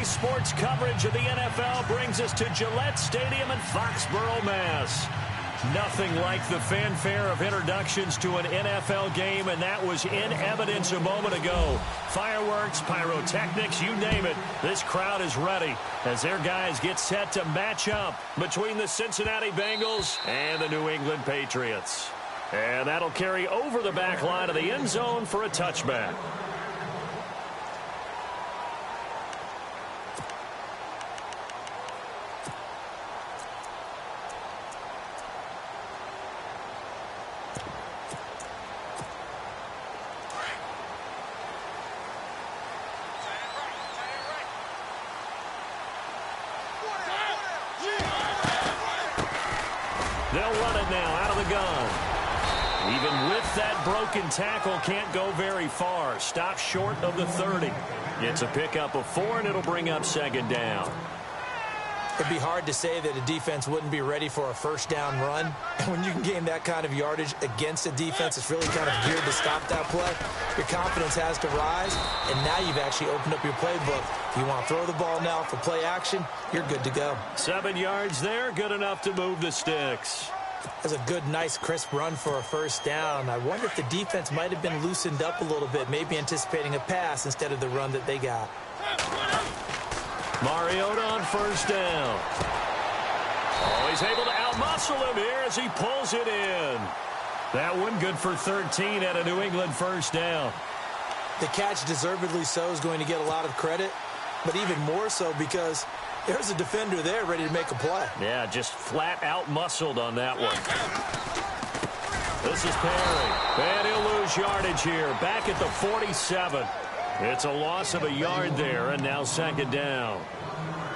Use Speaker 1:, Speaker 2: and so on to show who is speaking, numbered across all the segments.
Speaker 1: Today's sports coverage of the NFL brings us to Gillette Stadium in Foxborough, Mass. Nothing like the fanfare of introductions to an NFL game, and that was in evidence a moment ago. Fireworks, pyrotechnics, you name it. This crowd is ready as their guys get set to match up between the Cincinnati Bengals and the New England Patriots. And that'll carry over the back line of the end zone for a touchback. They'll run it now out of the gun. Even with that broken tackle, can't go very far. Stop short of the 30. Gets a pickup of 4, and it'll bring up second down.
Speaker 2: It'd be hard to say that a defense wouldn't be ready for a first down run. And when you can gain that kind of yardage against a defense, it's really kind of geared to stop that play. Your confidence has to rise, and now you've actually opened up your playbook. If you want to throw the ball now for play action, you're good to go.
Speaker 1: 7 yards there, good enough to move the sticks.
Speaker 2: That's a good, nice, crisp run for a first down. I wonder if the defense might have been loosened up a little bit, maybe anticipating a pass instead of the run that they got.
Speaker 1: Mariota on first down. Oh, he's able to outmuscle him here as he pulls it in. That one good for 13 at a New England first down.
Speaker 2: The catch, deservedly so, is going to get a lot of credit, but even more so because there's a defender there ready to make a play.
Speaker 1: Yeah, just flat out muscled on that one. This is Perry. And he'll lose yardage here. Back at the 47. It's a loss of a yard there, and now second down.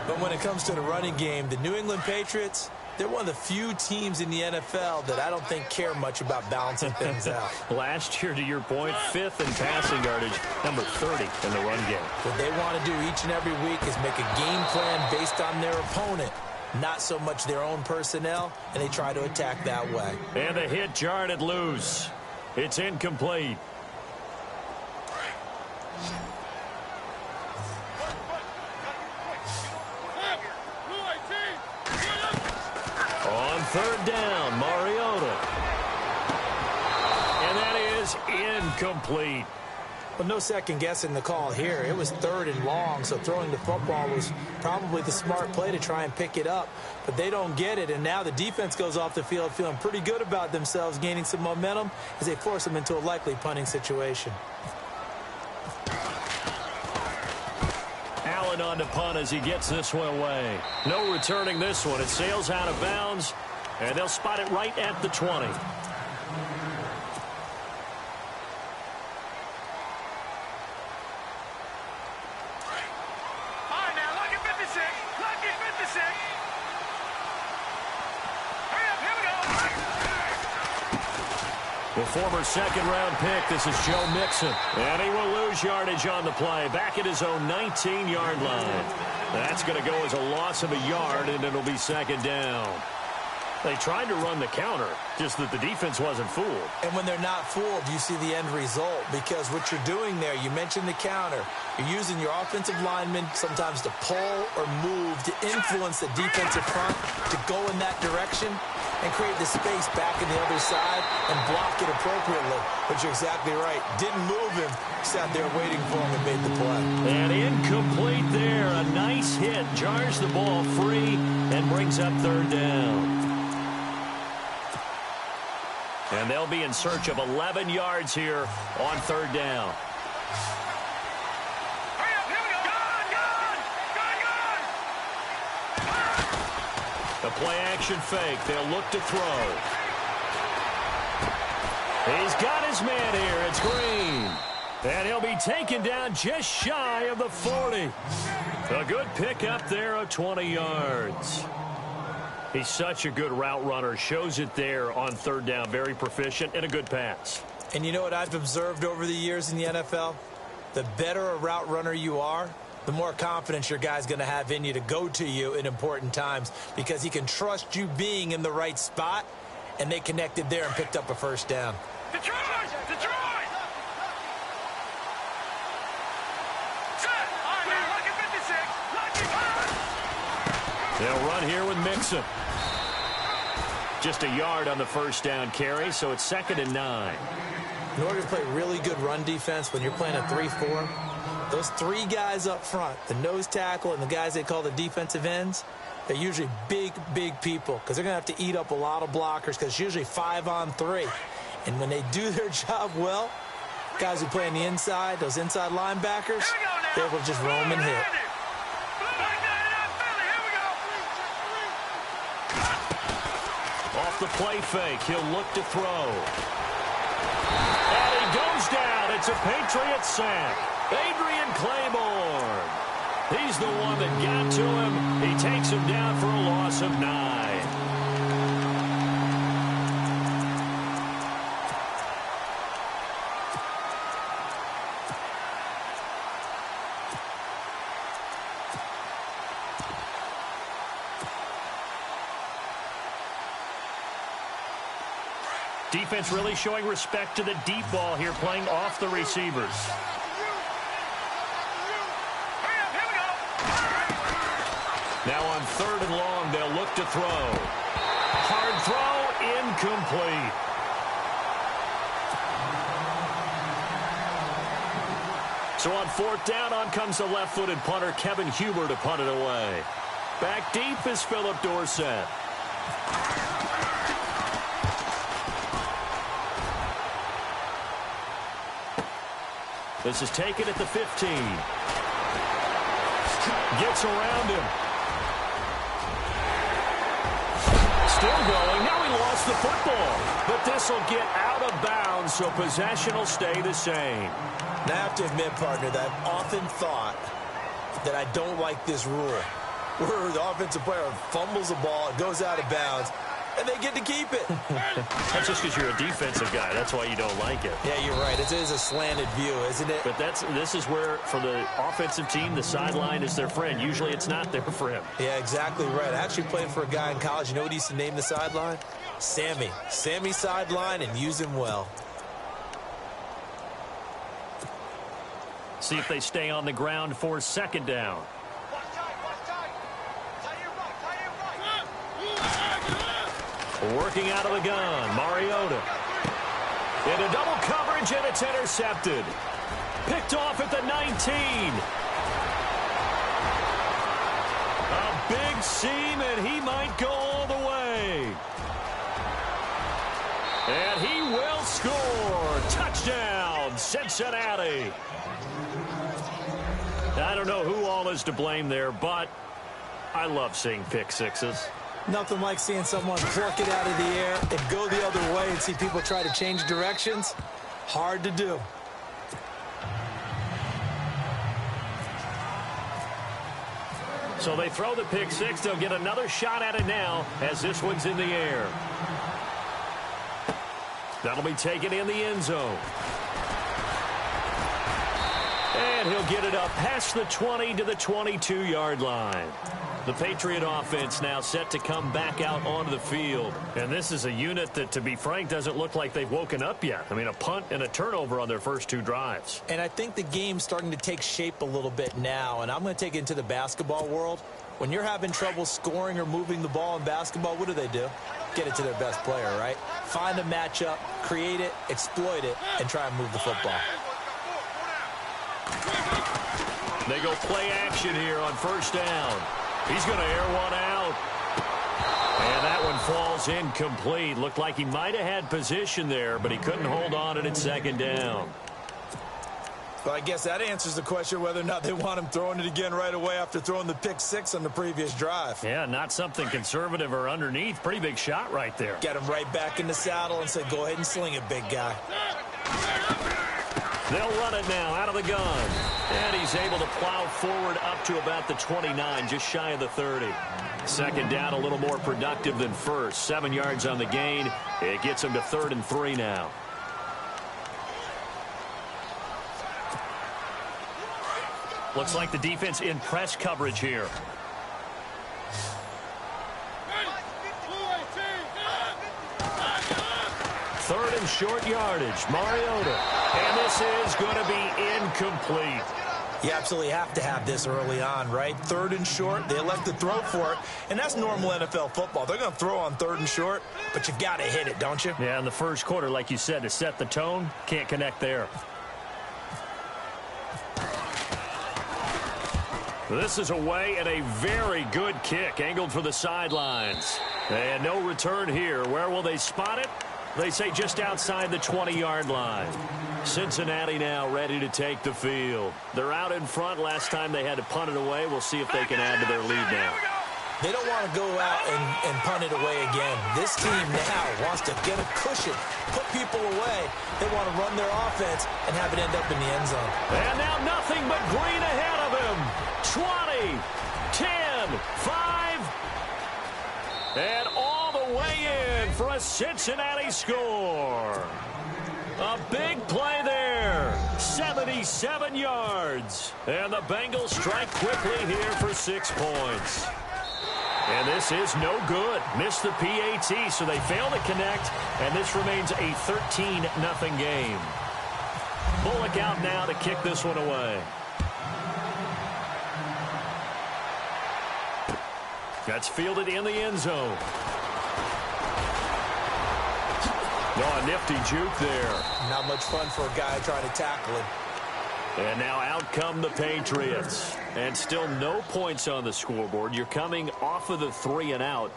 Speaker 2: But when it comes to the running game, the New England Patriots, they're one of the few teams in the NFL that I don't think care much about balancing things out.
Speaker 1: Last year, to your point, 5th in passing yardage, number 30 in the run game.
Speaker 2: What they want to do each and every week is make a game plan based on their opponent, not so much their own personnel, and they try to attack that way.
Speaker 1: And the hit jarred loose. It's incomplete. On third down, Mariota. And that is incomplete.
Speaker 2: Well, no second guessing the call here. It was 3rd and long, so throwing the football was probably the smart play to try and pick it up. But they don't get it, and now the defense goes off the field feeling pretty good about themselves, gaining some momentum as they force them into a likely punting situation.
Speaker 1: Allen on to punt as he gets this one away. No returning this one. It sails out of bounds, and they'll spot it right at the 20. The former second-round pick, this is Joe Mixon. And he will lose yardage on the play, back at his own 19-yard line. That's going to go as a loss of a yard, and it'll be second down. They tried to run the counter, just that the defense wasn't fooled.
Speaker 2: And when they're not fooled, you see the end result, because what you're doing there, you mentioned the counter. You're using your offensive linemen sometimes to pull or move to influence the defensive front to go in that direction and create the space back on the other side and block it appropriately. But you're exactly right. Didn't move him. Sat there waiting for him and made the play.
Speaker 1: And incomplete there. A nice hit. Jars the ball free and brings up third down. And they'll be in search of 11 yards here on third down. The play-action fake. They'll look to throw. He's got his man here. It's Green. And he'll be taken down just shy of the 40. A good pickup there of 20 yards. He's such a good route runner. Shows it there on third down. Very proficient and a good pass.
Speaker 2: And you know what I've observed over the years in the NFL? The better a route runner you are, the more confidence your guy's going to have in you to go to you in important times, because he can trust you being in the right spot, and they connected there and picked up a first down.
Speaker 3: Detroit! Detroit! Set! All right, now, look at 56.
Speaker 1: They'll run here with Mixon. Just a yard on the first down carry, so it's 2nd and 9.
Speaker 2: In order to play really good run defense when you're playing a 3-4, those 3 guys up front, the nose tackle and the guys they call the defensive ends, they're usually big, big people because they're going to have to eat up a lot of blockers because it's usually 5-on-3. And when they do their job well, guys who play on the inside, those inside linebackers, they're able to just roam and hit.
Speaker 1: Off the play fake, he'll look to throw. And he goes down. It's a Patriot sack. Adrian Claiborne. He's the one that got to him. He takes him down for a loss of 9. Defense really showing respect to the deep ball here, playing off the receivers. Now on 3rd and long, they'll look to throw. Hard throw, incomplete. So on 4th down, on comes the left-footed punter, Kevin Huber, to punt it away. Back deep is Philip Dorsett. This is taken at the 15. Gets around him. Still going. Now he lost the football. But this will get out of bounds, so possession will stay the same.
Speaker 2: Now, I have to admit, partner, that I've often thought that I don't like this rule, where the offensive player fumbles the ball, it goes out of bounds, and they get to keep it.
Speaker 1: That's just because you're a defensive guy. That's why you don't like it.
Speaker 2: Yeah, you're right. It is a slanted view, isn't it?
Speaker 1: But this is where, for the offensive team, the sideline is their friend. Usually it's not there for him.
Speaker 2: Yeah, exactly right. I actually played for a guy in college. You know what he used to name the sideline? Sammy. Sammy sideline, and use him well.
Speaker 1: See if they stay on the ground for 2nd down. Working out of the gun, Mariota. Into double coverage, and it's intercepted. Picked off at the 19. A big seam, and he might go all the way. And he will score. Touchdown, Cincinnati. I don't know who all is to blame there, but I love seeing pick sixes.
Speaker 2: Nothing like seeing someone pluck it out of the air and go the other way and see people try to change directions. Hard to do.
Speaker 1: So they throw the pick six. They'll get another shot at it now as this one's in the air. That'll be taken in the end zone. And he'll get it up past the 20 to the 22-yard line. The Patriot offense now set to come back out onto the field. And this is a unit that, to be frank, doesn't look like they've woken up yet. I mean, a punt and a turnover on their first 2 drives.
Speaker 2: And I think the game's starting to take shape a little bit now. And I'm going to take it into the basketball world. When you're having trouble scoring or moving the ball in basketball, what do? Get it to their best player, right? Find a matchup, create it, exploit it, and try and move the football.
Speaker 1: They go play action here on 1st down. He's going to air one out. And that one falls incomplete. Looked like he might have had position there, but he couldn't hold on to it at 2nd down.
Speaker 2: Well, I guess that answers the question whether or not they want him throwing it again right away after throwing the pick six on the previous drive.
Speaker 1: Yeah, not something conservative or underneath. Pretty big shot right there.
Speaker 2: Get him right back in the saddle and say, go ahead and sling it, big guy.
Speaker 1: They'll run it now out of the gun. And he's able to plow forward up to about the 29, just shy of the 30. 2nd down, a little more productive than first. 7 yards on the gain. It gets him to 3rd and 3 now. Looks like the defense in press coverage here. Third and short yardage. Mariota. And this is going to be incomplete.
Speaker 2: You absolutely have to have this early on, right? 3rd and short, they elect to throw for it, and that's normal NFL football. They're going to throw on 3rd and short, but you've got to hit it, don't you?
Speaker 1: Yeah, in the first quarter, like you said, to set the tone, can't connect there. This is away and a very good kick, angled for the sidelines. And no return here. Where will they spot it? They say just outside the 20-yard line. Cincinnati now ready to take the field. They're out in front. Last time they had to punt it away. We'll see if they can add to their lead now.
Speaker 2: They don't want to go out and punt it away again. This team now wants to get a cushion, put people away. They want to run their offense and have it end up in the end zone.
Speaker 1: And now nothing but green ahead of him. 20, 10, 5, and all the way in for a Cincinnati score. A big play there. 77 yards. And the Bengals strike quickly here for 6 points. And this is no good. Missed the PAT, so they fail to connect, and this remains a 13-0 game. Bullock out now to kick this one away. That's fielded in the end zone. Oh, a nifty juke there.
Speaker 2: Not much fun for a guy trying to tackle him.
Speaker 1: And now out come the Patriots. And still no points on the scoreboard. You're coming off of the 3 and out.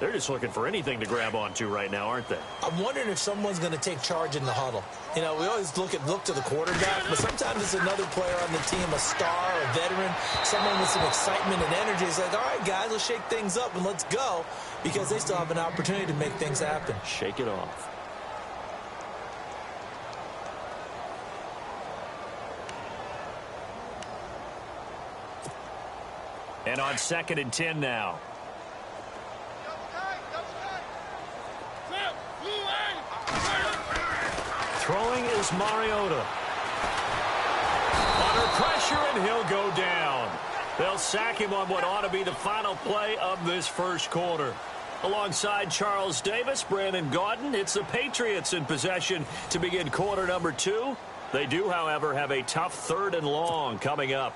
Speaker 1: They're just looking for anything to grab onto right now, aren't they?
Speaker 2: I'm wondering if someone's going to take charge in the huddle. You know, we always look to the quarterback, but sometimes it's another player on the team, a star, a veteran, someone with some excitement and energy. It's like, all right, guys, let's shake things up and let's go, because they still have an opportunity to make things happen.
Speaker 1: Shake it off. And on 2nd and 10 now. Throwing is Mariota. Under pressure, and he'll go down. They'll sack him on what ought to be the final play of this first quarter. Alongside Charles Davis, Brandon Gaudin, it's the Patriots in possession to begin quarter number 2. They do, however, have a tough 3rd and long coming up.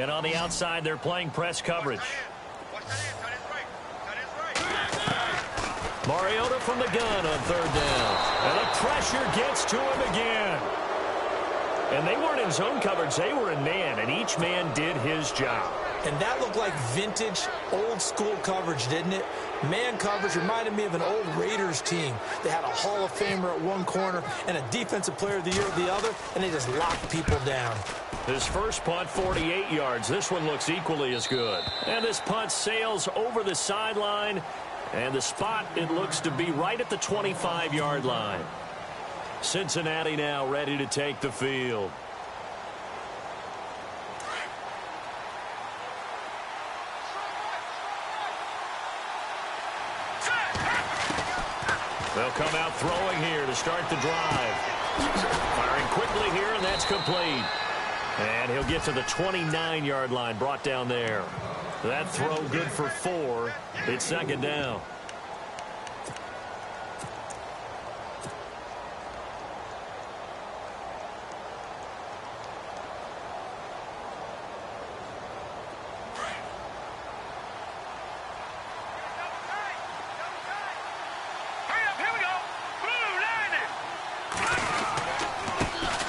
Speaker 1: And on the outside, they're playing press coverage. Mariota from the gun on 3rd down. And the pressure gets to him again. And they weren't in zone coverage. They were in man, and each man did his job.
Speaker 2: And that looked like vintage, old-school coverage, didn't it? Man coverage reminded me of an old Raiders team. They had a Hall of Famer at one corner and a Defensive Player of the Year at the other, and they just locked people down.
Speaker 1: His first punt, 48 yards. This one looks equally as good. And this punt sails over the sideline, and the spot, it looks to be right at the 25-yard line. Cincinnati now ready to take the field. They'll come out throwing here to start the drive. Firing quickly here, and that's complete. And he'll get to the 29-yard line, brought down there. That throw good for 4. It's 2nd down.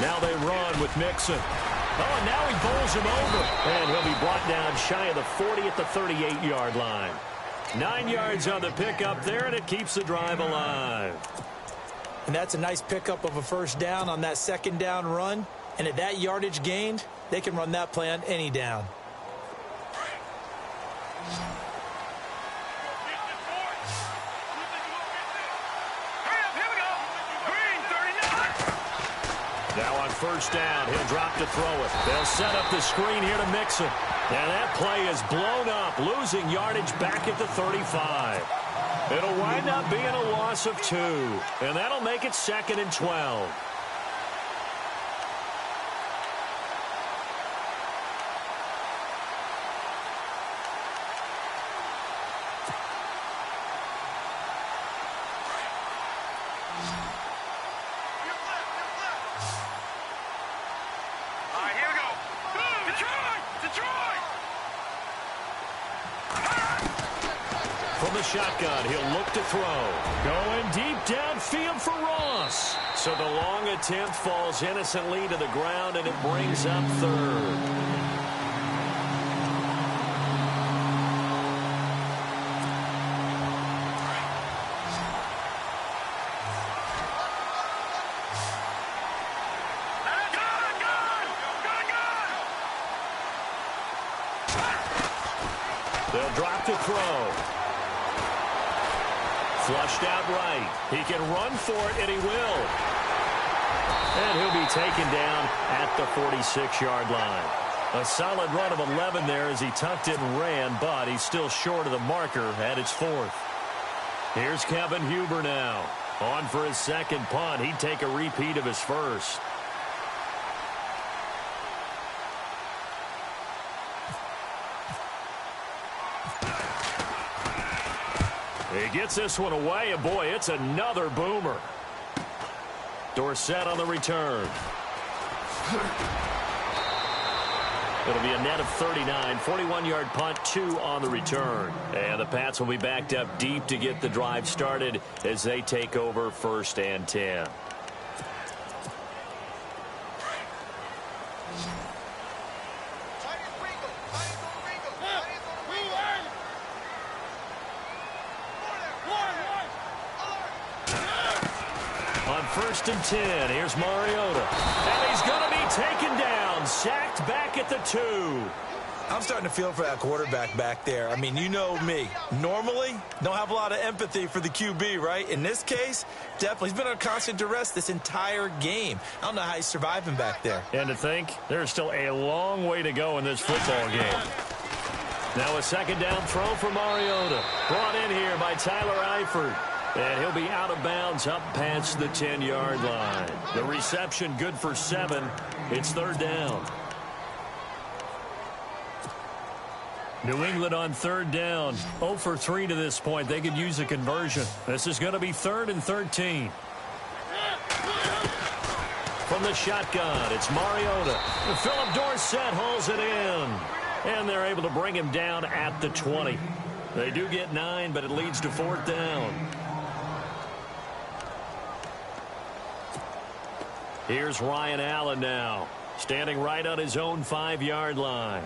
Speaker 1: Now they run with Mixon. Oh, and now he bowls him over. And he'll be brought down shy of the 40 at the 38-yard line. 9 yards on the pickup there, and it keeps the drive alive.
Speaker 2: And that's a nice pickup of a first down on that 2nd down run. And at that yardage gained, they can run that play on any down.
Speaker 1: Now on 1st down, he'll drop to throw it. They'll set up the screen here to Mixon. And that play is blown up, losing yardage back at the 35. It'll wind up being a loss of 2. And that'll make it 2nd and 12. From the shotgun, he'll look to throw. Going deep downfield for Ross. So the long attempt falls innocently to the ground, and it brings up third. They'll drop to throw. Flushed out right. He can run for it, and he will. And he'll be taken down at the 46-yard line. A solid run of 11 there as he tucked it and ran, but he's still short of the marker at its fourth. Here's Kevin Huber now. On for his second punt. He'd take a repeat of his first. He gets this one away, and boy, it's another boomer. Dorsett on the return. It'll be a net of 39, 41-yard punt, 2 on the return. And the Pats will be backed up deep to get the drive started as they take over 1st and 10. On 1st and 10, here's Mariota. And he's going to be taken down, sacked back at the 2.
Speaker 2: I'm starting to feel for that quarterback back there. I mean, you know me. Normally, don't have a lot of empathy for the QB, right? In this case, definitely. He's been under constant duress this entire game. I don't know how he's surviving back there.
Speaker 1: And to think, there's still a long way to go in this football game. Now a second down throw for Mariota. Brought in here by Tyler Eifert. And he'll be out of bounds up past the 10-yard line. The reception good for 7. It's 3rd down. New England on 3rd down. 0 for 3 to this point. They could use a conversion. This is going to be 3rd and 13. From the shotgun, it's Mariota. Philip Dorsett hauls it in. And they're able to bring him down at the 20. They do get 9, but it leads to 4th down. Here's Ryan Allen now, standing right on his own 5-yard line.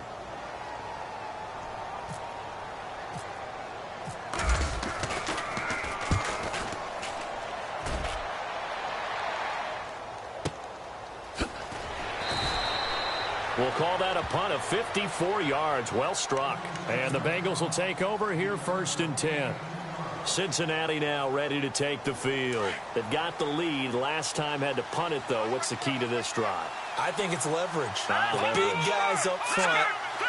Speaker 1: We'll call that a punt of 54 yards. Well struck. And the Bengals will take over here 1st and 10. Cincinnati now ready to take the field. They've got the lead. Last time had to punt it, though. What's the key to this drive?
Speaker 2: I think it's leverage. The big guys up front.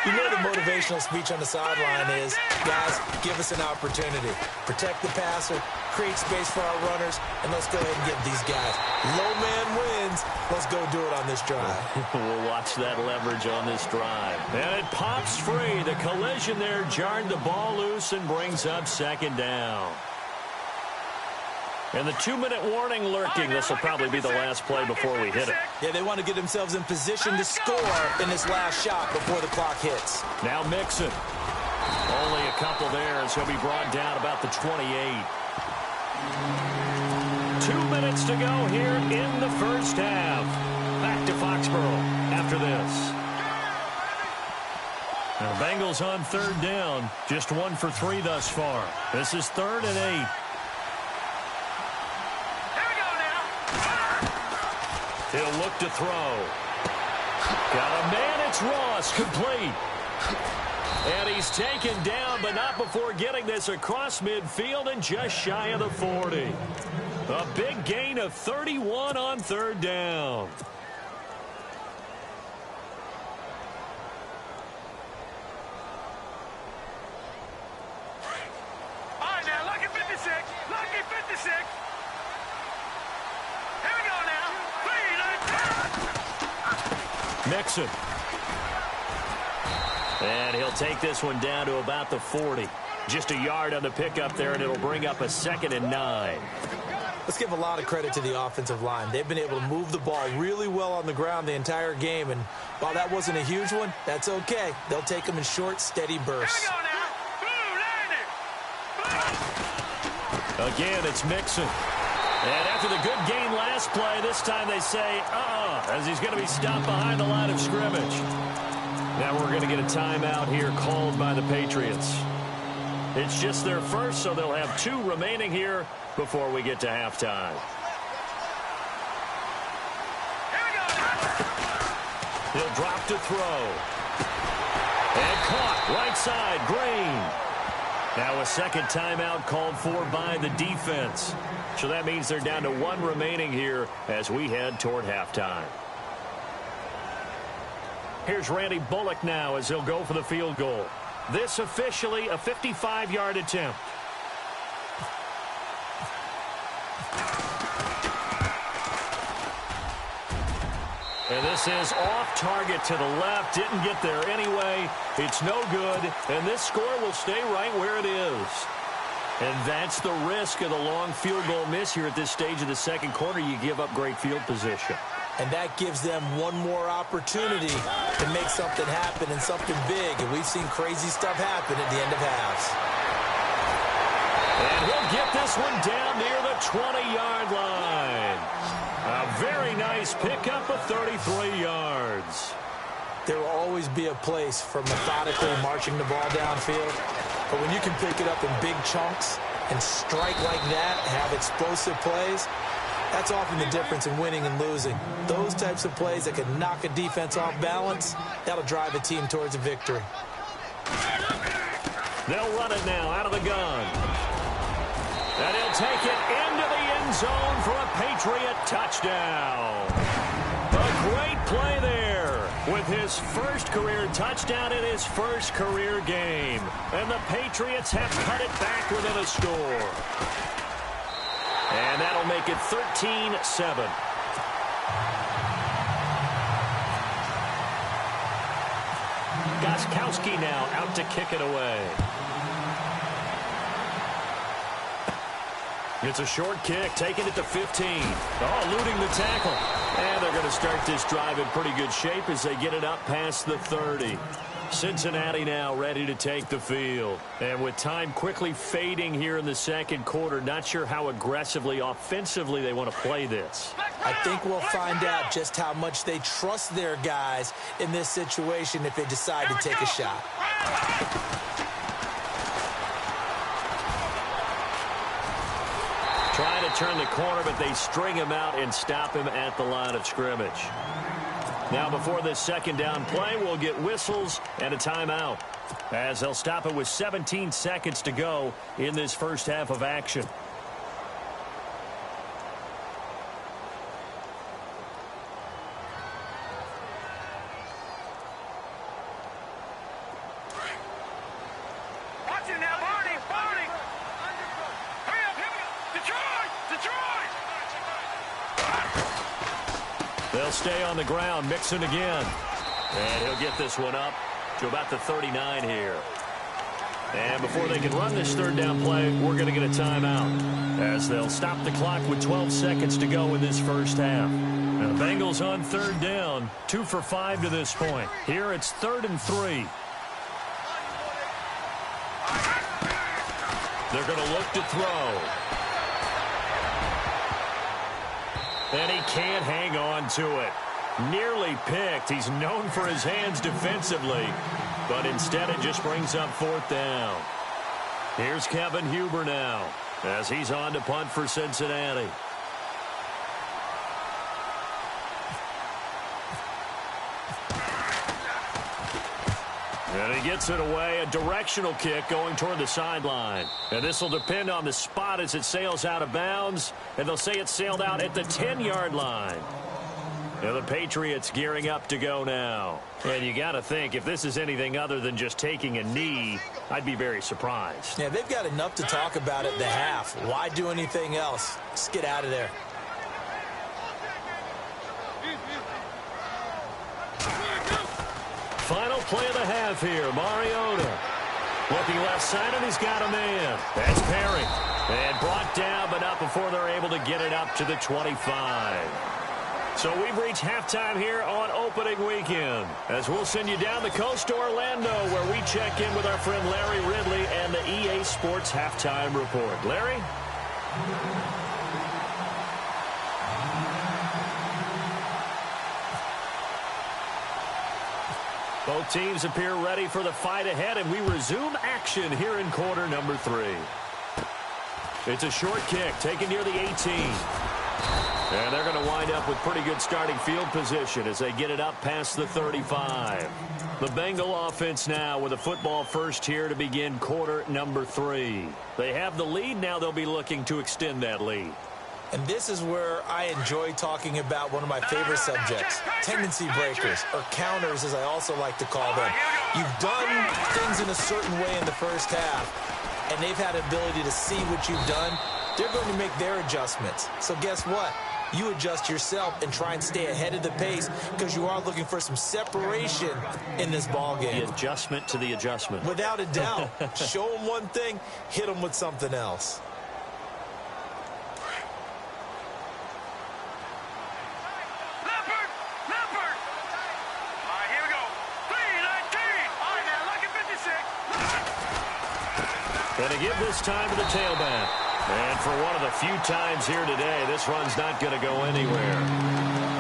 Speaker 2: You know the motivational speech on the sideline is, guys, give us an opportunity. Protect the passer, create space for our runners, and let's go ahead and get these guys. Low man wins. Let's go do it on this drive.
Speaker 1: We'll watch that leverage on this drive. And it pops free. The collision there jarred the ball loose and brings up 2nd down. And the 2-minute warning lurking. This will probably be the last play before we hit it.
Speaker 2: Yeah, they want to get themselves in position to score in this last shot before the clock hits.
Speaker 1: Now Mixon. Only a couple there as he'll be brought down about the 28. 2 minutes to go here in the first half. Back to Foxborough after this. Now Bengals on 3rd down. Just 1 for 3 thus far. This is 3rd and 8. He'll look to throw. Got a man, it's Ross, complete. And he's taken down, but not before getting this across midfield and just shy of the 40. A big gain of 31 on 3rd down.
Speaker 3: All right, now, lucky 56. Lucky 56. Here we go now.
Speaker 1: Mixon. And he'll take this one down to about the 40. Just a yard on the pickup there, and it'll bring up a 2nd and 9.
Speaker 2: Let's give a lot of credit to the offensive line. They've been able to move the ball really well on the ground the entire game, and while that wasn't a huge one, that's okay. They'll take them in short, steady bursts.
Speaker 3: Here we go now.
Speaker 1: Again, it's Mixon. And after the good gain last play, this time they say, as he's going to be stopped behind the line of scrimmage. Now we're going to get a timeout here called by the Patriots. It's just their first, so they'll have 2 remaining here before we get to halftime. He'll drop to throw. And caught right side, Green. Now a second timeout called for by the defense. So that means they're down to 1 remaining here as we head toward halftime. Here's Randy Bullock now as he'll go for the field goal. This officially a 55-yard attempt. And this is off target to the left. Didn't get there anyway. It's no good. And this score will stay right where it is. And that's the risk of the long field goal miss here at this stage of the second quarter. You give up great field position.
Speaker 2: And that gives them one more opportunity to make something happen and something big. And we've seen crazy stuff happen at the end of halves.
Speaker 1: And he'll get this one down near the 20-yard line. A very nice pickup of 33 yards.
Speaker 2: There will always be a place for methodically marching the ball downfield. But when you can pick it up in big chunks and strike like that, have explosive plays, that's often the difference in winning and losing. Those types of plays that can knock a defense off balance, that'll drive a team towards a victory.
Speaker 1: They'll run it now out of the gun. And he'll take it into the end zone for a Patriot touchdown. A great play there with his first career touchdown in his first career game. And the Patriots have cut it back within a score. And that'll make it 13-7. Gostkowski now out to kick it away. It's a short kick, taking it to 15. Oh, eluding the tackle. And they're going to start this drive in pretty good shape as they get it up past the 30. Cincinnati now ready to take the field. And with time quickly fading here in the second quarter, not sure how aggressively, offensively they want to play this.
Speaker 2: I think we'll find out just how much they trust their guys in this situation if they decide to take a shot.
Speaker 1: Trying to turn the corner, but they string him out and stop him at the line of scrimmage. Now before this second down play, we'll get whistles and a timeout, as they'll stop it with 17 seconds to go in this first half of action.
Speaker 3: Watch it now, Barney! Barney! Hurry up, hurry up! Detroit! Detroit!
Speaker 1: They'll stay on the ground, Mixon again. And he'll get this one up to about the 39 here. And before they can run this third down play, we're going to get a timeout, as they'll stop the clock with 12 seconds to go in this first half. And the Bengals on third down, 2 for 5 to this point. Here it's 3rd and 3. They're going to look to throw. And he can't hang on to it. Nearly picked. He's known for his hands defensively, but instead it just brings up 4th down. Here's Kevin Huber now, as he's on to punt for Cincinnati. And he gets it away, a directional kick going toward the sideline. And this will depend on the spot as it sails out of bounds. And they'll say it sailed out at the 10-yard line. And the Patriots gearing up to go now. And you got to think, if this is anything other than just taking a knee, I'd be very surprised.
Speaker 2: Yeah, they've got enough to talk about at the half. Why do anything else? Just get out of there.
Speaker 1: Final play of the half here, Mariota. Looking left side, and he's got a man. That's Perry. And brought down, but not before they're able to get it up to the 25. So we've reached halftime here on opening weekend, as we'll send you down the coast to Orlando, where we check in with our friend Larry Ridley and the EA Sports Halftime Report. Larry? Both teams appear ready for the fight ahead, and we resume action here in quarter number 3. It's a short kick taken near the 18. And they're going to wind up with pretty good starting field position as they get it up past the 35. The Bengal offense now with a football first here to begin quarter number 3. They have the lead. Now they'll be looking to extend that lead.
Speaker 2: And this is where I enjoy talking about one of my favorite subjects, tendency breakers, or counters as I also like to call them. You've done things in a certain way in the first half, and they've had the ability to see what you've done. They're going to make their adjustments. So guess what? You adjust yourself and try and stay ahead of the pace because you are looking for some separation in this ball game.
Speaker 1: The adjustment to the adjustment.
Speaker 2: Without a doubt. Show them one thing, hit them with something else.
Speaker 3: Leopard! All right, here we go. 3-19. All right, now, look at 56.
Speaker 1: Going to give this time to the tailback. And for one of the few times here today, this run's not going to go anywhere.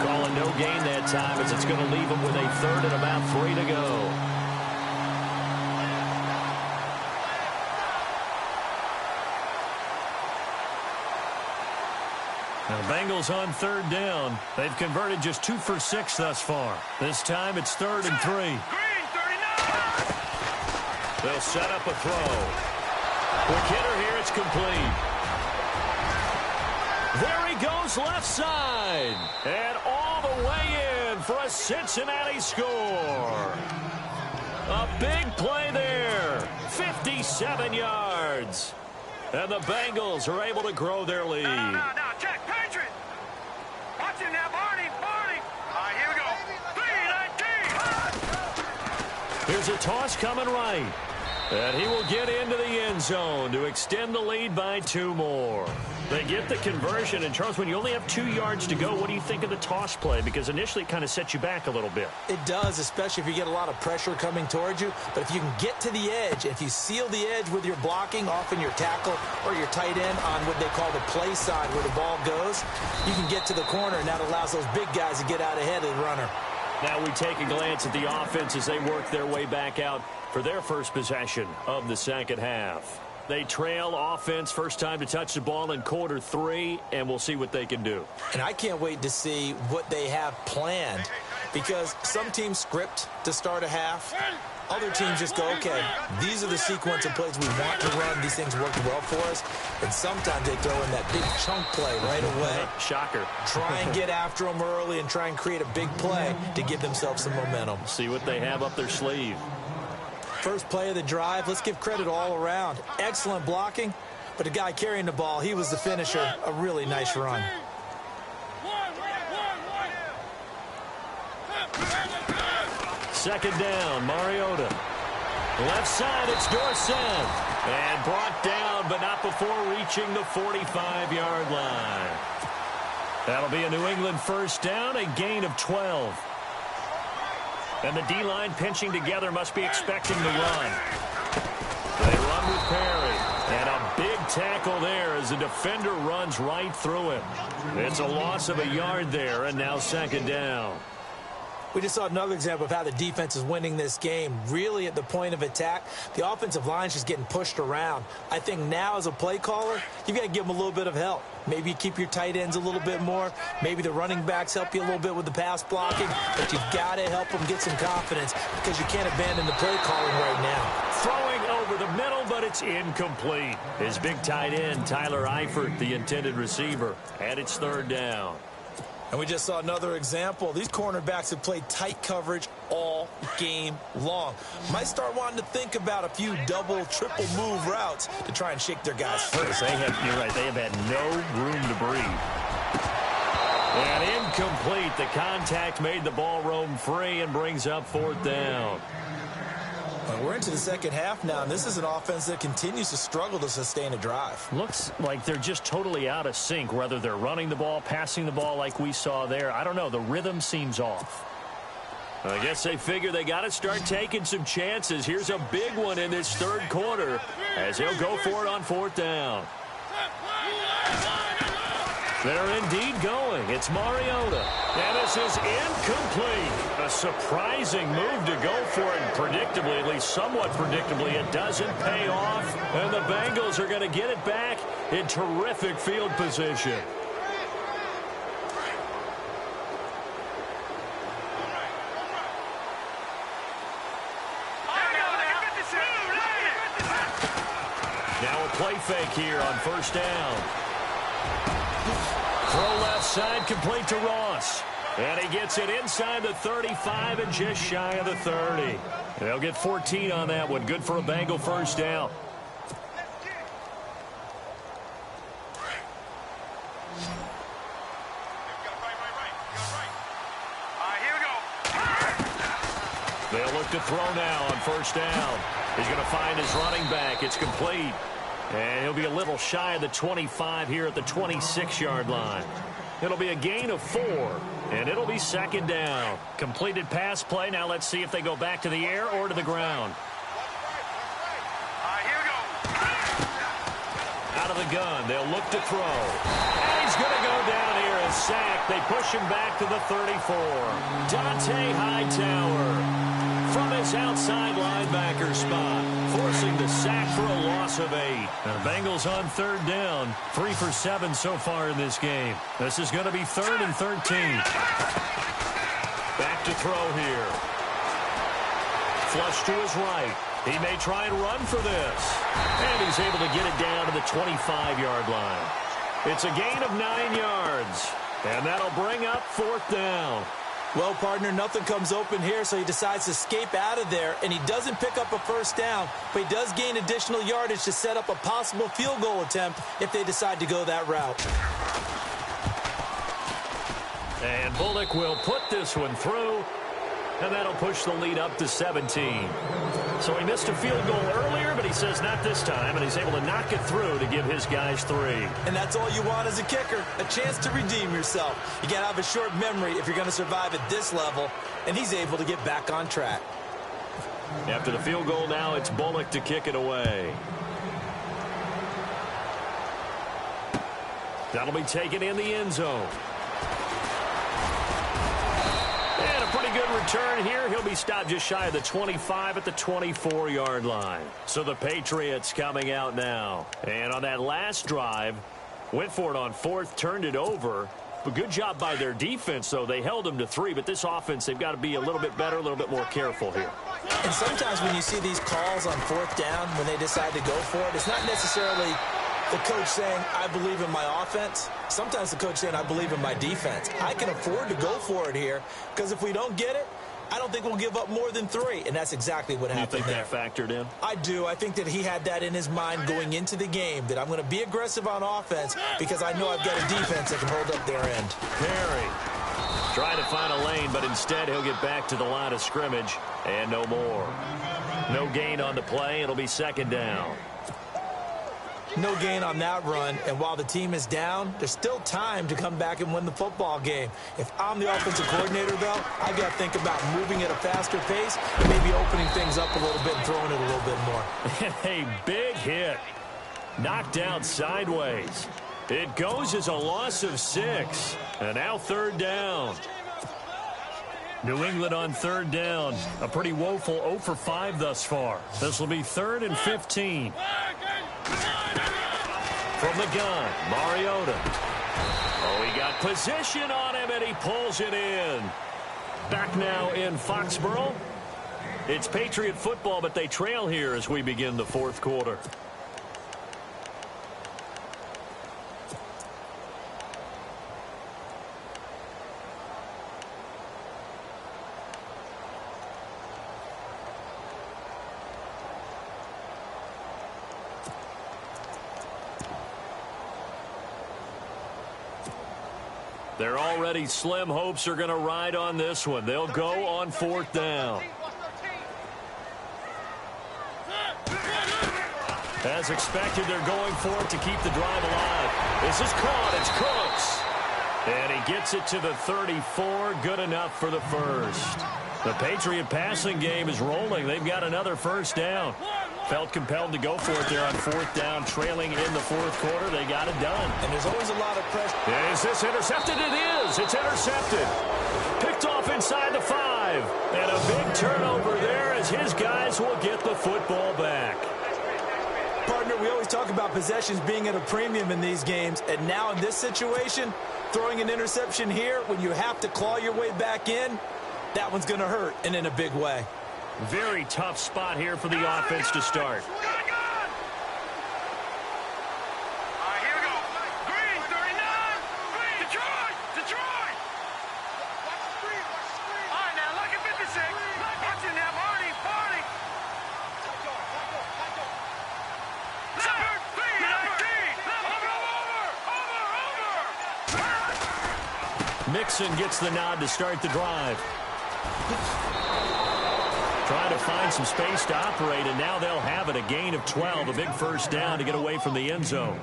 Speaker 1: Calling no gain that time as it's going to leave them with a third and about 3 to go. Now, Bengals on third down. They've converted just 2 for 6 thus far. This time it's 3rd and 3.
Speaker 3: Green, 39.
Speaker 1: They'll set up a throw. Quick hitter here, it's complete. There he goes left side. And all the way in for a Cincinnati score. A big play there. 57 yards. And the Bengals are able to grow their lead.
Speaker 3: Now, check, Patriot. Watch him now, Barney. All right, here we go. 3-19.
Speaker 1: Here's a toss coming right. And he will get into the end zone to extend the lead by 2 more. They get the conversion. And, Charles, when you only have 2 yards to go, what do you think of the toss play? Because initially it kind of sets you back a little bit.
Speaker 2: It does, especially if you get a lot of pressure coming towards you. But if you can get to the edge, if you seal the edge with your blocking, often your tackle or your tight end on what they call the play side where the ball goes, you can get to the corner, and that allows those big guys to get out ahead of the runner.
Speaker 1: Now we take a glance at the offense as they work their way back out for their first possession of the second half. They trail offense first time to touch the ball in quarter 3, and we'll see what they can do.
Speaker 2: And I can't wait to see what they have planned, because some teams script to start a half. Other teams just go, okay, these are the sequence of plays we want to run. These things worked well for us. And sometimes they throw in that big chunk play right away.
Speaker 1: Shocker.
Speaker 2: Try and get after them early and try and create a big play to give themselves some momentum.
Speaker 1: See what they have up their sleeve.
Speaker 2: First play of the drive, let's give credit all around. Excellent blocking, but the guy carrying the ball, he was the finisher. A really nice run.
Speaker 1: Second down, Mariota. Left side, it's Dorsett. And brought down, but not before reaching the 45-yard line. That'll be a New England first down, a gain of 12. And the D-line pinching together must be expecting the run. They run with Perry. And a big tackle there as the defender runs right through him. It's a loss of a yard there, and now second down.
Speaker 2: We just saw another example of how the defense is winning this game. Really at the point of attack, the offensive line is just getting pushed around. I think now as a play caller, you've got to give them a little bit of help. Maybe you keep your tight ends a little bit more. Maybe the running backs help you a little bit with the pass blocking. But you've got to help them get some confidence because you can't abandon the play calling right now.
Speaker 1: Throwing over the middle, but it's incomplete. His big tight end, Tyler Eifert, the intended receiver. And it's third down.
Speaker 2: And we just saw another example. These cornerbacks have played tight coverage all game long. Might start wanting to think about a few double, triple move routes to try and shake their guys first.
Speaker 1: You're right. They have had no room to breathe. And incomplete. The contact made the ball roam free and brings up fourth down.
Speaker 2: We're into the second half now, and this is an offense that continues to struggle to sustain a drive.
Speaker 1: Looks like they're just totally out of sync, whether they're running the ball, passing the ball like we saw there. I don't know. The rhythm seems off. I guess they figure they got to start taking some chances. Here's a big one in this third quarter as he'll go for it on fourth down. They're indeed going. It's Mariota. And this is incomplete. A surprising move to go for it. Predictably, at least somewhat predictably, it doesn't pay off. And the Bengals are going to get it back in terrific field position. Now a play fake here on first down. Throw left side, complete to Ross. And he gets it inside the 35 and just shy of the 30. They'll get 14 on that one. Good for a Bengal first down. They'll look to throw now on first down. He's going to find his running back. It's complete. And he'll be a little shy of the 25 here at the 26-yard line. It'll be a gain of 4, and it'll be second down. Completed pass play. Now let's see if they go back to the air or to the ground.
Speaker 3: Here we go.
Speaker 1: Out of the gun, they'll look to throw. And he's going to go down here and sack. They push him back to the 34. Dante Hightower from his outside linebacker spot, forcing the sack for a loss of 8. And the Bengals on third down, 3 for 7 so far in this game. This is going to be 3rd and 13. Back to throw here. Flush to his right. He may try and run for this. And he's able to get it down to the 25-yard line. It's a gain of 9 yards. And that'll bring up 4th down.
Speaker 2: Well, partner, nothing comes open here, so he decides to escape out of there, and he doesn't pick up a first down, but he does gain additional yardage to set up a possible field goal attempt if they decide to go that route.
Speaker 1: And Bullock will put this one through, and that'll push the lead up to 17. So he missed a field goal earlier, but he says not this time, and he's able to knock it through to give his guys 3.
Speaker 2: And that's all you want as a kicker, a chance to redeem yourself. You got to have a short memory if you're going to survive at this level, and he's able to get back on track.
Speaker 1: After the field goal now, it's Bullock to kick it away. That'll be taken in the end zone. And a pretty good return here. He'll be stopped just shy of the 25 at the 24-yard line. So the Patriots coming out now. And on that last drive, went for it on 4th, turned it over. But good job by their defense, though. They held them to 3, but this offense, they've got to be a little bit better, a little bit more careful here.
Speaker 2: And sometimes when you see these calls on 4th down, when they decide to go for it, it's not necessarily the coach saying, I believe in my offense. Sometimes the coach saying, I believe in my defense. I can afford to go for it here because if we don't get it, I don't think we'll give up more than 3. And that's exactly what happened there.
Speaker 1: You think that factored in?
Speaker 2: I do. I think that he had that in his mind going into the game, that I'm going to be aggressive on offense because I know I've got a defense that can hold up their end.
Speaker 1: Perry trying to find a lane, but instead he'll get back to the line of scrimmage and no more. No gain on the play. It'll be second down.
Speaker 2: No gain on that run, and while the team is down, there's still time to come back and win the football game. If I'm the offensive coordinator, though, I've got to think about moving at a faster pace and maybe opening things up a little bit and throwing it a little bit more.
Speaker 1: A big hit. Knocked down sideways. It goes as a loss of 6, and now 3rd down. New England on 3rd down. A pretty woeful 0 for 5 thus far. This will be 3rd and 15. From the gun, Mariota. Oh, he got position on him, and he pulls it in. Back now in Foxborough. It's Patriot football, but they trail here as we begin the 4th quarter. Their already slim hopes are going to ride on this one. They'll go on 4th down. As expected, they're going for it to keep the drive alive. This is caught. It's Cooks. And he gets it to the 34. Good enough for the first. The Patriot passing game is rolling. They've got another first down. Felt compelled to go for it there on fourth down, trailing in the fourth quarter. They got it done.
Speaker 2: And there's always a lot of pressure.
Speaker 1: Is this intercepted? It is. It's intercepted. Picked off inside the 5. And a big turnover there as his guys will get the football back.
Speaker 2: Partner, we always talk about possessions being at a premium in these games. And now in this situation, throwing an interception here when you have to claw your way back in, that one's going to hurt, and in a big way.
Speaker 1: Very tough spot here for the offense to start.
Speaker 3: All right, here we go. Green, 39. Green, Detroit, Detroit. All right, now, look at 56. Watch it now, Marty, Marty. Leopard, 3, 19. Over.
Speaker 1: Mixon gets the nod to start the drive. Trying to find some space to operate, and now they'll have it. A gain of 12, a big first down to get away from the end zone.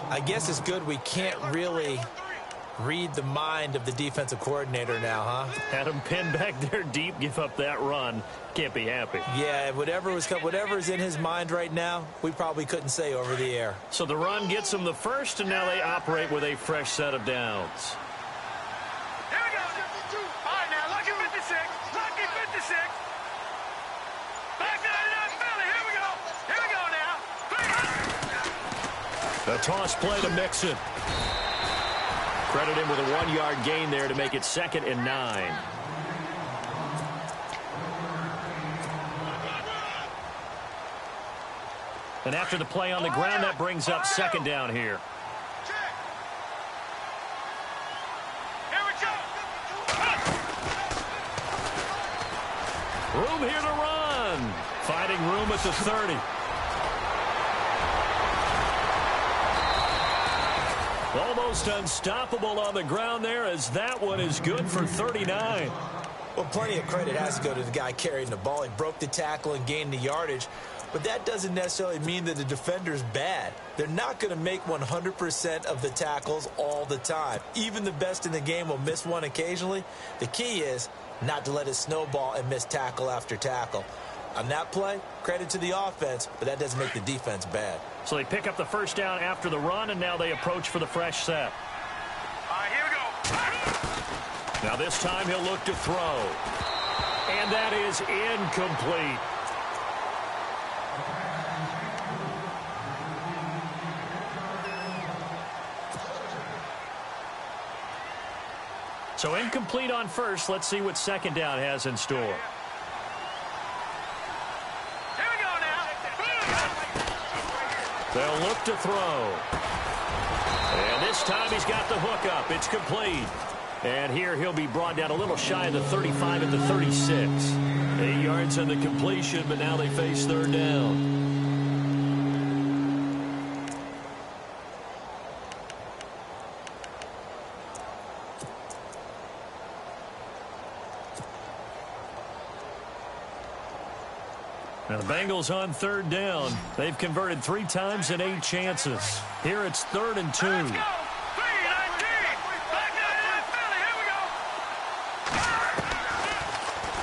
Speaker 2: I guess it's good we can't really read the mind of the defensive coordinator now, huh?
Speaker 1: Had him pinned back there deep, give up that run. Can't be happy.
Speaker 2: Yeah, whatever's in his mind right now, we probably couldn't say over the air.
Speaker 1: So the run gets him the first, and now they operate with a fresh set of downs.
Speaker 3: Here we go. All right, now, lucky 56. Lucky 56. Back 99 Philly. Here we go. Here we go now.
Speaker 1: A toss play to Mixon. Credit him with a 1-yard gain there to make it 2nd and 9. And after the play on the ground, that brings up 2nd down here.
Speaker 3: Here we go.
Speaker 1: Room here to run. Finding room at the 30. Almost unstoppable on the ground there, as that one is good for 39.
Speaker 2: Well, plenty of credit has to go to the guy carrying the ball. He broke the tackle and gained the yardage. But that doesn't necessarily mean that the defender's bad. They're not going to make 100% of the tackles all the time. Even the best in the game will miss one occasionally. The key is not to let it snowball and miss tackle after tackle. On that play, credit to the offense, but that doesn't make the defense bad.
Speaker 1: So they pick up the first down after the run, and now they approach for the fresh set.
Speaker 3: All right, here we go.
Speaker 1: Now this time he'll look to throw. And that is incomplete. So incomplete on first. Let's see what 2nd down has in store.
Speaker 3: Here we go now.
Speaker 1: They'll look to throw. And this time he's got the hook up. It's complete. And here he'll be brought down a little shy of the 35 at the 36. 8 yards on the completion, but now they face 3rd down. Now the Bengals on 3rd down. They've converted 3 times in 8 chances. Here it's 3rd and 2.
Speaker 3: Let's go. 3, 19. Back 99 Philly. Here we go.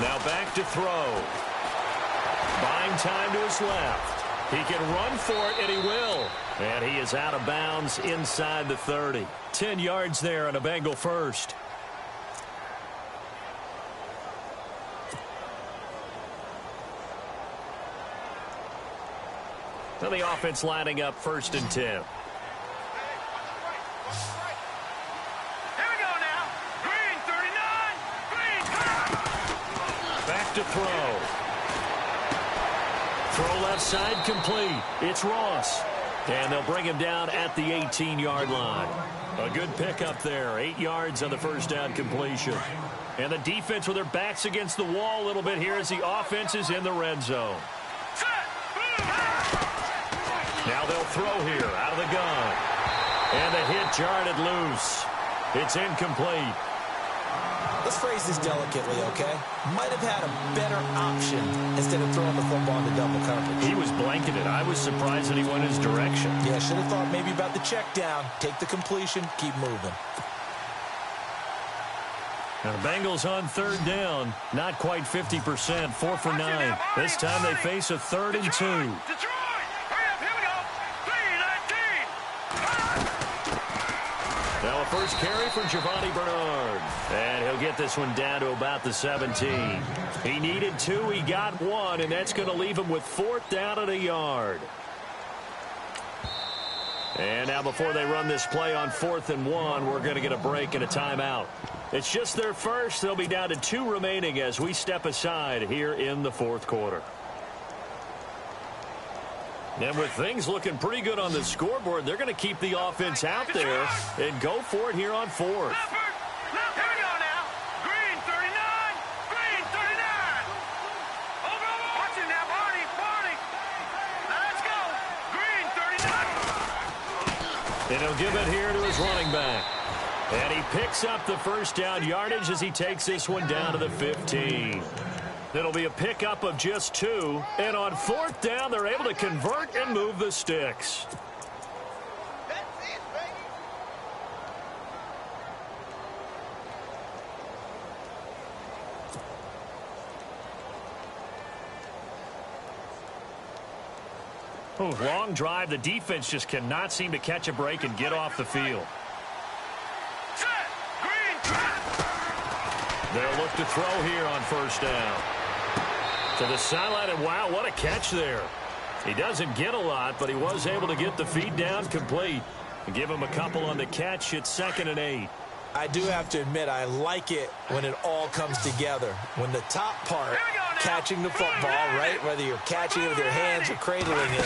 Speaker 1: Now back to throw. Buying time to his left. He can run for it, and he will. And he is out of bounds inside the 30. 10 yards there on a Bengal first. Now the offense lining up 1st and 10.
Speaker 3: Here we go now. Green, 39. Green,
Speaker 1: Back to throw. Throw left side complete. It's Ross. And they'll bring him down at the 18-yard line. A good pickup there. 8 yards on the first down completion. And the defense with their backs against the wall a little bit here as the offense is in the red zone. Now they'll throw here out of the gun. And the hit jarred it loose. It's incomplete.
Speaker 2: Let's phrase this delicately, okay? Might have had a better option instead of throwing the football into double coverage.
Speaker 1: He was blanketed. I was surprised that he went his direction.
Speaker 2: Yeah, should have thought maybe about the check down. Take the completion, keep moving.
Speaker 1: Now the Bengals on third down. Not quite 50%, 4 for 9. This time they face a 3rd and 2.
Speaker 3: Detroit! Hurry up, here we go! 3-19!
Speaker 1: Now a first carry for Giovanni Bernard. And he'll get this one down to about the 17. He needed 2, he got 1, and that's going to leave him with 4th down and a yard. And now before they run this play on 4th and 1, we're going to get a break and a timeout. It's just their first. They'll be down to 2 remaining as we step aside here in the 4th quarter. And with things looking pretty good on the scoreboard, they're going to keep the offense out there and go for it here on 4th.
Speaker 3: Here we go now. Green 39. Green 39. Over. Watch it now, Barney. Now let's go. Green 39.
Speaker 1: And he'll give it here to his running back. And he picks up the first down yardage as he takes this one down to the 15. It'll be a pickup of just 2. And on 4th down, they're able to convert and move the sticks. Oh, long drive. The defense just cannot seem to catch a break and get off the field. They'll look to throw here on first down. To the sideline, and wow, what a catch there. He doesn't get a lot, but he was able to get the feed down complete. And give him a couple on the catch. It's 2nd and 8.
Speaker 2: I do have to admit, I like it when it all comes together. When the top part, catching the football, right, whether you're catching it with your hands or cradling it,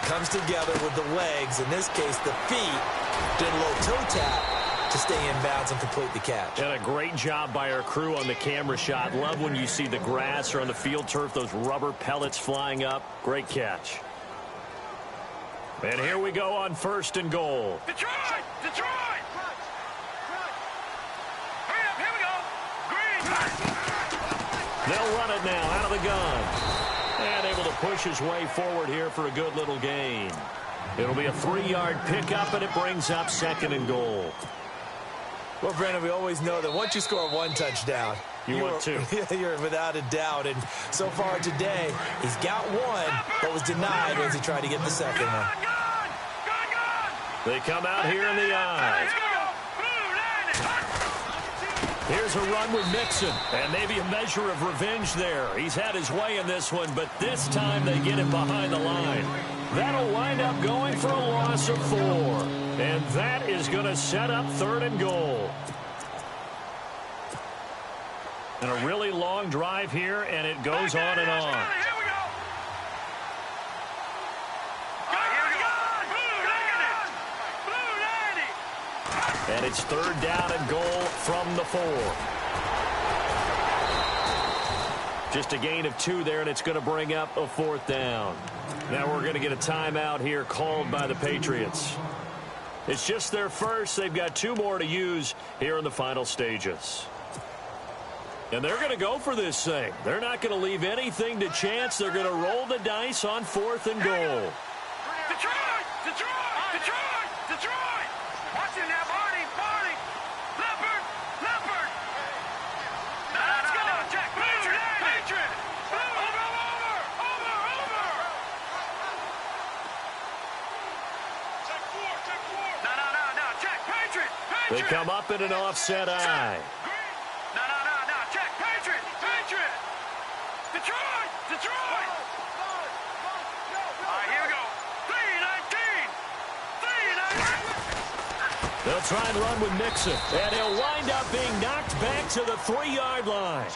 Speaker 2: comes together with the legs. In this case, the feet. Did a little toe tap to stay in bounds and complete the catch.
Speaker 1: And a great job by our crew on the camera shot. Love when you see the grass or on the field turf, those rubber pellets flying up. Great catch. And here we go on 1st and goal.
Speaker 3: Detroit! Hurry up, here we go. Green.
Speaker 1: They'll run it now out of the gun. And able to push his way forward here for a good little gain. It'll be a 3-yard pickup, and it brings up 2nd and goal.
Speaker 2: Well, Brandon, we always know that once you score 1 touchdown,
Speaker 1: you want 2.
Speaker 2: You're without a doubt. And so far today, he's got 1, but was denied as he tried to get the second one.
Speaker 1: They come out here in the eye. Here's a run with Mixon, and maybe a measure of revenge there. He's had his way in this one, but this time they get him behind the line. That'll wind up going for a loss of 4. And that is going to set up 3rd and goal. And a really long drive here, and it goes on and on. And it's 3rd down and goal from the 4. Just a gain of 2 there, and it's going to bring up a 4th down. Now we're going to get a timeout here called by the Patriots. It's just their first. They've got 2 more to use here in the final stages. And they're going to go for this thing. They're not going to leave anything to chance. They're going to roll the dice on 4th and goal.
Speaker 3: Detroit! Watch it now, Barney! Leopard! Now let's go! Jack, Patriot! Over! Check 4! No, Jack, Patriot!
Speaker 1: They come up in an offset eye.
Speaker 3: No, Jack, Patriot! Detroit! All right, here we go. 3-19!
Speaker 1: They'll try and run with Mixon, and he'll wind up being knocked back to the 3-yard line.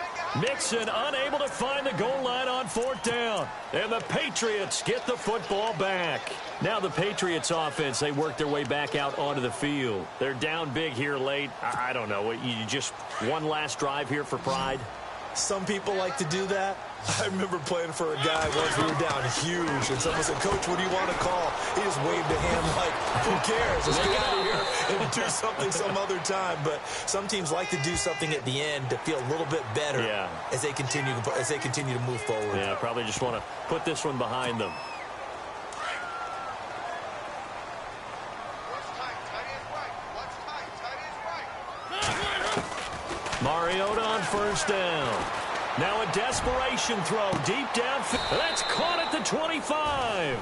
Speaker 1: Mixon unable to find the goal line on 4th down, and the Patriots get the football back. Now the Patriots offense, they work their way back out onto the field. They're down big here late. I don't know. You just one last drive here for pride?
Speaker 2: Some people like to do that. I remember playing for a guy once. We were down huge, and someone said, "Coach, what do you want to call?" He just waved a hand like, "Who cares? Let's get out of here and do something some other time." But some teams like to do something at the end to feel a little bit better as they continue to move forward.
Speaker 1: Yeah, probably just want to put this one behind them. Mariota on first down. Now a desperation throw deep down. That's caught at the 25.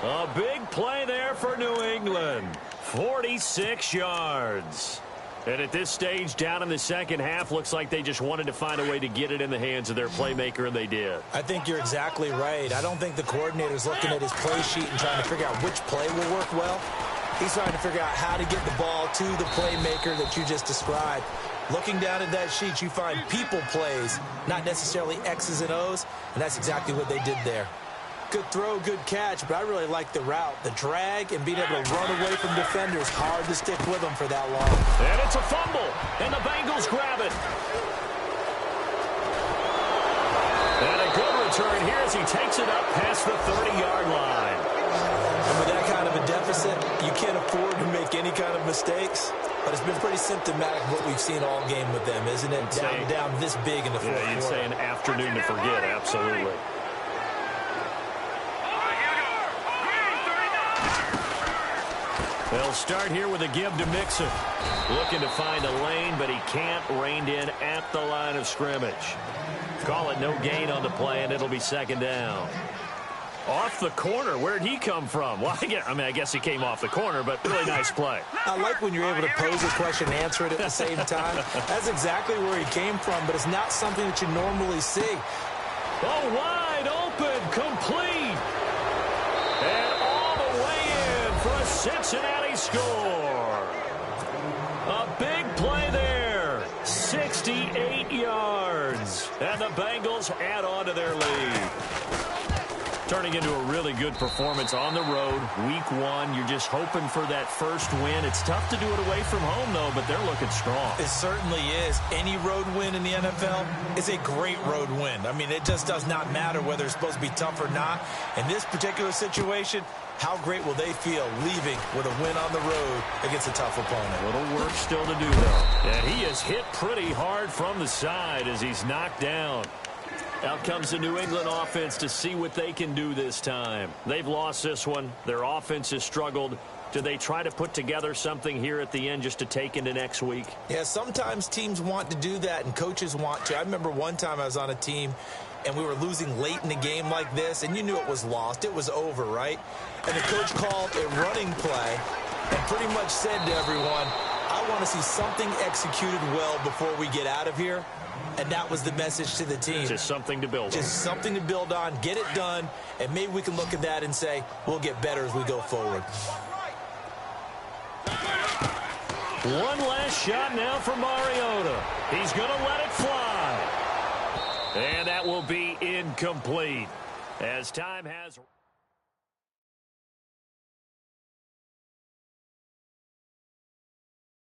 Speaker 1: A big play there for New England. 46 yards. And at this stage, down in the second half, looks like they just wanted to find a way to get it in the hands of their playmaker, and they did.
Speaker 2: I think you're exactly right. I don't think the coordinator's looking at his play sheet and trying to figure out which play will work well. He's trying to figure out how to get the ball to the playmaker that you just described. Looking down at that sheet, you find people plays, not necessarily X's and O's, and that's exactly what they did there. Good throw, good catch, but I really like the route. The drag and being able to run away from defenders, hard to stick with them for that long.
Speaker 1: And it's a fumble, and the Bengals grab it. And a good return here as he takes it up past the 30-yard line.
Speaker 2: And with that kind of a deficit, you can't afford to make any kind of mistakes. But it's been pretty symptomatic of what we've seen all game with them, isn't it? Down this big in the fourth quarter.
Speaker 1: You'd say an afternoon to forget, absolutely. They'll start here with a give to Mixon. Looking to find a lane, but he can't. Reined in at the line of scrimmage. Call it no gain on the play, and it'll be second down. Off the corner. Where'd he come from? Well, I guess he came off the corner, but really nice play.
Speaker 2: I like when you're able to pose a question and answer it at the same time. That's exactly where he came from, but it's not something that you normally see.
Speaker 1: Oh, wide open, complete. And all the way in for a Cincinnati score. A big play there. 68 yards. And the Bengals add on to their lead. Turning into a really good performance on the road. Week 1, you're just hoping for that first win. It's tough to do it away from home, though, but they're looking strong.
Speaker 2: It certainly is. Any road win in the NFL is a great road win. I mean, it just does not matter whether it's supposed to be tough or not. In this particular situation, how great will they feel leaving with a win on the road against a tough opponent?
Speaker 1: A little work still to do, though. And he is hit pretty hard from the side as he's knocked down. Out comes the New England offense to see what they can do this time. They've lost this one. Their offense has struggled. Do they try to put together something here at the end just to take into next week?
Speaker 2: Yeah, sometimes teams want to do that and coaches want to. I remember one time I was on a team and we were losing late in the game like this, and you knew it was lost. It was over, right? And the coach called a running play and pretty much said to everyone, I want to see something executed well before we get out of here. And that was the message to the team.
Speaker 1: Just something to build on.
Speaker 2: Just something to build on, get it done, and maybe we can look at that and say, we'll get better as we go forward.
Speaker 1: One last shot now for Mariota. He's going to let it fly. And that will be incomplete as time has...